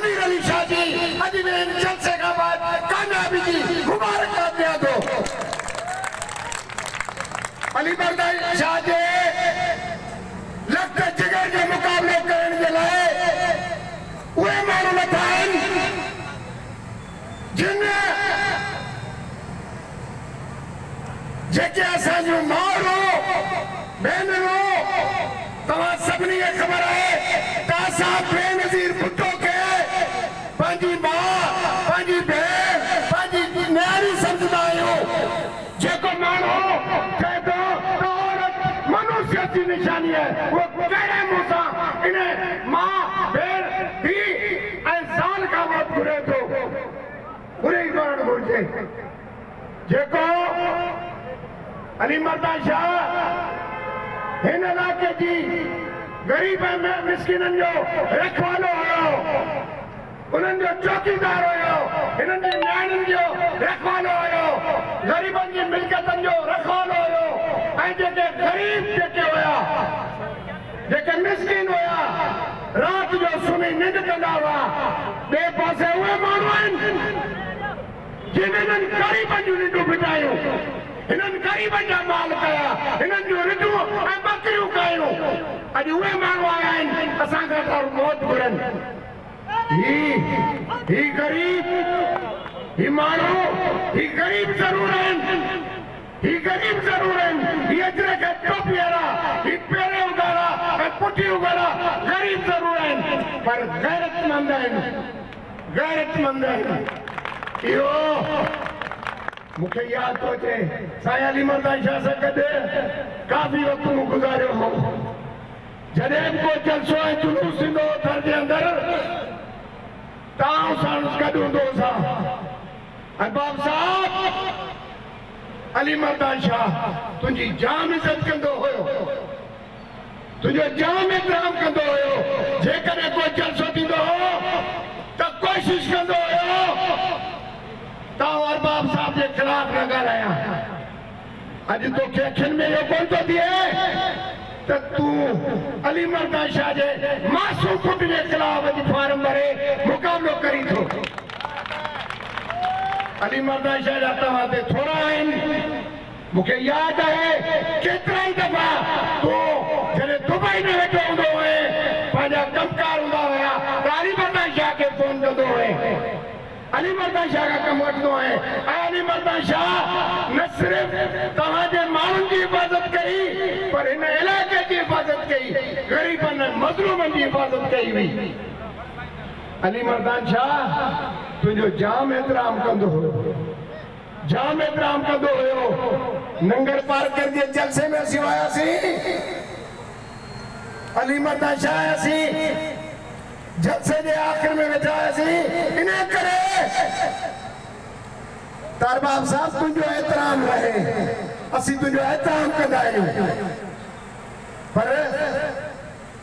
आमिर अली शाह जी अॼु में इन जलसे खां बाद कामयाबी जी मुबारकबाद ॾियां थो। अली मर्दान शाह जे लख जिगर जो मुक़ाबिलो करण जे लाइ उहे माण्हू नथा आहिनि जिन जेके असांजूं माउरूं भेनरूं तव्हां सभिनी खे ख़बर आहे त असां बेनज़ीर भुट्टो खे पंहिंजी माउ पंहिंजी भेण पंहिंजी न्याणी सम्झंदा आहियूं। जेको माण्हू चए थो त औरत मनुष्य जी निशानी आहे उहो कहिड़े मुंहं सां इन माउ भेण धीउ ऐं ज़ाल खां मौत घुरे थो? घुरे ई करणु घुरिजे। जेको अली मर्दान शाह हिन इलाइक़े जी गरीब ऐं मिस्किननि जो रखवालो हुयो, उन्हनि जो चौकीदार हुयो, हिननि जी न्याणियुनि जो रखवालो हुयो, ग़रीबनि जी मिल्कियतनि जो रखवालो हुयो ऐं जेके गरीब जेके हुया जेके मिस्किन हुया राति जो सुम्ही निंड कंदा हुआ ॿिए पासे उहे माण्हू आहिनि जिन्हनि ग़रीबनि जूं निंडूं फिटायूं, हिननि ग़रीबनि जा माल कया, हिननि जूं रिढूं ऐं बकरियूं कयूं। अॼु उहे माण्हू आया आहिनि असांखां मौत घुरनि। ही गरीब ही माण्हू ही गरीब ज़रूर आहिनि, ही गरीब ज़रूर आहिनि, ही अजर खे टोपी वारा ही पेरे उगाड़ा ऐं पुठी उगाड़ा गरीब ज़रूर आहिनि पर गैरतमंद आहिनि, गैरतमंद आहिनि। इहो मूंखे यादि थो अचे साईं अली मर्दान शाह सां गॾु काफ़ी वक़्तु मूं गुज़ारियो हो। जॾहिं बि को जलसो ऐं जुलूस थींदो हो थर जे अंदरि तव्हां सां गॾु हूंदो हुसां। ऐं बाब साहब अली मर्दान शाह तुंहिंजी जाम इज़त कंदो हुयो, तुंहिंजो जाम एतिराम कंदो हुयो। जेकॾहिं को जलसो थींदो हो त कोशिश कंदो हुयो तां अरबाब साहब के खिलाफ न ॻाल्हायां। अॼु तोखे अखियुनि में इहो कोन थो थिए त तूं अली मर्दान शाह जे मासूम पुट जे खिलाफ अॼु फार्म भरे मुक़ाबिलो करी थो। अली मर्दान शाह जा तव्हां ते थोरा आहिनि। मूंखे यादि आहे केतिरा ई दफ़ा तूं जॾहिं दुबई में वेठो हूंदो हुए पंहिंजा कमकार हूंदा हुया त अली मर्दान शाह खे फोन कंदो हुए, अली मर्दान शाह का कम वठंदो आहे। अली मर्दान शाह न सिर्फ़ तव्हांजे माण्हुनि जी हिफ़ाज़त कई पर हिन इलाइक़े जी हिफ़ाज़त कई, ग़रीबनि ऐं मज़लूमनि जी हिफ़ाज़त कई हुई। अली मर्दान शाह तुंहिंजो जाम एतिराम कंदो हुयो, जाम एतिराम कंदो हुयो। नंगर पार्कर जे जलसे में असीं वियासीं, अली मर्दान शाह आयासीं, जलसे जे आख़िर में वेठा हुआसीं। इन करे अरबाब साहब तुंहिंजो एतिराम रहे, असीं तुंहिंजो एतिराम कंदा आहियूं। पर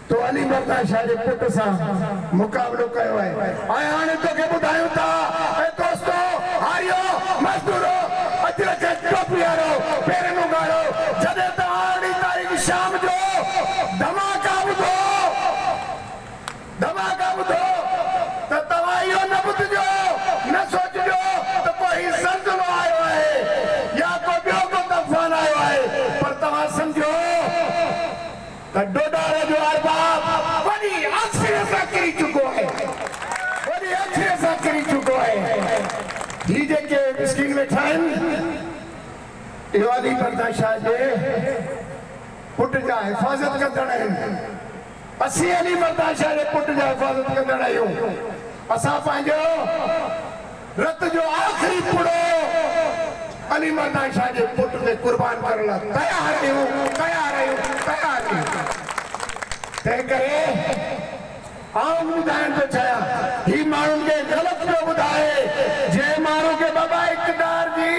तो अली मर्दान शाह जे पुट सां मुक़ाबिलो कयो आहे। ऐं हाणे तोखे ॿुधायूं था दोस्तो हारियो मज़दूरो अजर खे टोपी वारो पेरनि उगाड़ो जॾहिं तव्हां 18 तारीख़ शाम जो धमाका ॿुधो त तव्हां इहो न ॿुधिजो न सोचिजो त कोई ज़ल्ज़लो आयो आहे या को ॿियो को तूफ़ान आयो आहे, पर तव्हां सम्झो त डोडारे जो अरबाब वॾी आख़िर सां किरी चुको आहे, वॾी आख़िर सां किरी चुको आहे। ही जेके मिस्किन वेठा आहिनि इहो अली मर्दान शाह जे पुट जा हिफ़ाज़त कंदड़ आहिनि। असीं अली मर्दान शाह जे पुट जा हिफ़ाज़त कंदड़ आहियूं। असां पंहिंजो रत जो आख़िरी पुड़ो अली मर्दान शाह जे पुट ते कुर्बान करण लाइ तयार आहियूं। तंहिं करे आउं ॿुधाइण थो चाहियां ही माण्हुनि खे ग़लति पियो ॿुधाए। जंहिं माण्हू खे बाबा इक़्तिदार जी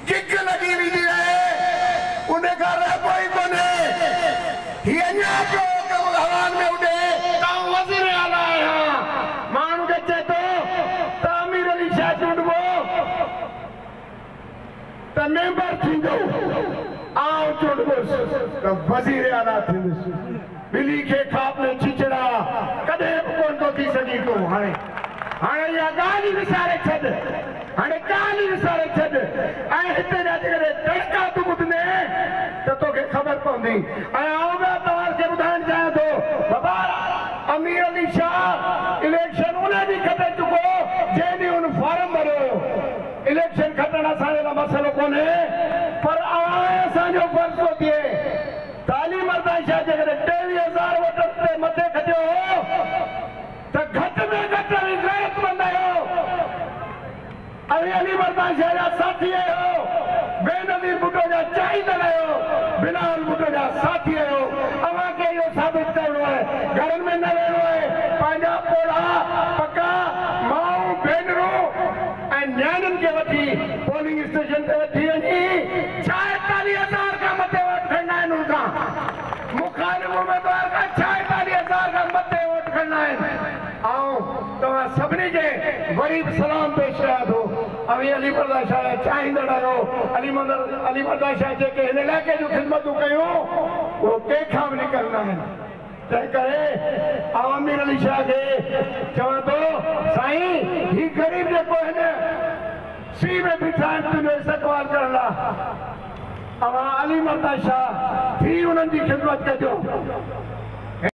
गिग लॻी वेंदी आहे उन खां रहिबो ई कोन्हे। ही अञा पियो हवान में उॾे तव्हां वज़ीर आला आहियां, माण्हू खे चए थो त आमिर अली शाह चूंडबो त मेंबर थींदो, आउं चूंडबुसि त वज़ीर आला थींदुसि। बिली खे खाप में छिछड़ा कॾहिं बि कोन थो थी सघे थो। हाणे गाली विसारे छद हाणे गाली विसारे छद ऐं हिते जा जेकॾहिं तड़का तूं ॿुधंदे त तोखे ख़बर पवंदी ऐं आउं बि तव्हांखे ॿुधाइण चाहियां थो बाबा अमीर अली शाह इलेक्शन उन ॾींहुं खटे चुको जंहिं ॾींहुं हुन फॉर्म भरियो इलेक्शन खटण असांजे लाइ मसइलो कोन्हे पर असांजो फर्ज़ थो थिए तालीम शाह जेकॾहिं 23,000 वोटनि ते मथे खटियो हो त घटि में घटि गैरतमंद आहियो अली मर्दान शाह जा साथी आहियो बेनज़ीर भुट्टो जा चाहींदड़ आहियो बिलावल भुट्टो जा साथी आहियो अव्हांखे इहो साबित करणो आहे घरनि में न वेहणो आहे पंहिंजा पोड़ा पका माऊं भेनरूं ऐं न्याणियुनि खे वठी पोलिंग स्टेशन ते वठी वञी 46,000 खां मथे वोट खणंदा आहिनि उनखां मुखालिफ़ उम्मीदवार खां 46,000 खां मथे वोट खणंदा आहिनि ऐं तव्हां सभिनी खे वरी बि सलाम पेश कयां थो अली मर्दा शाह चाहींदड़ आहियो अली मर्दा शाह जेके हिन इलाइक़े जूं ख़िदमतूं कयूं उहो कंहिंखां बि निकिरंदा आहिनि तंहिं करे अमीर अली शाह खे चवां थो साईं ही ग़रीब जेको हिन सी में बीठा आहिनि तुंहिंजो इस्तक़बाल करण लाइ अवां अली मर्दा शाह थी उन्हनि जी ख़िदमत कजो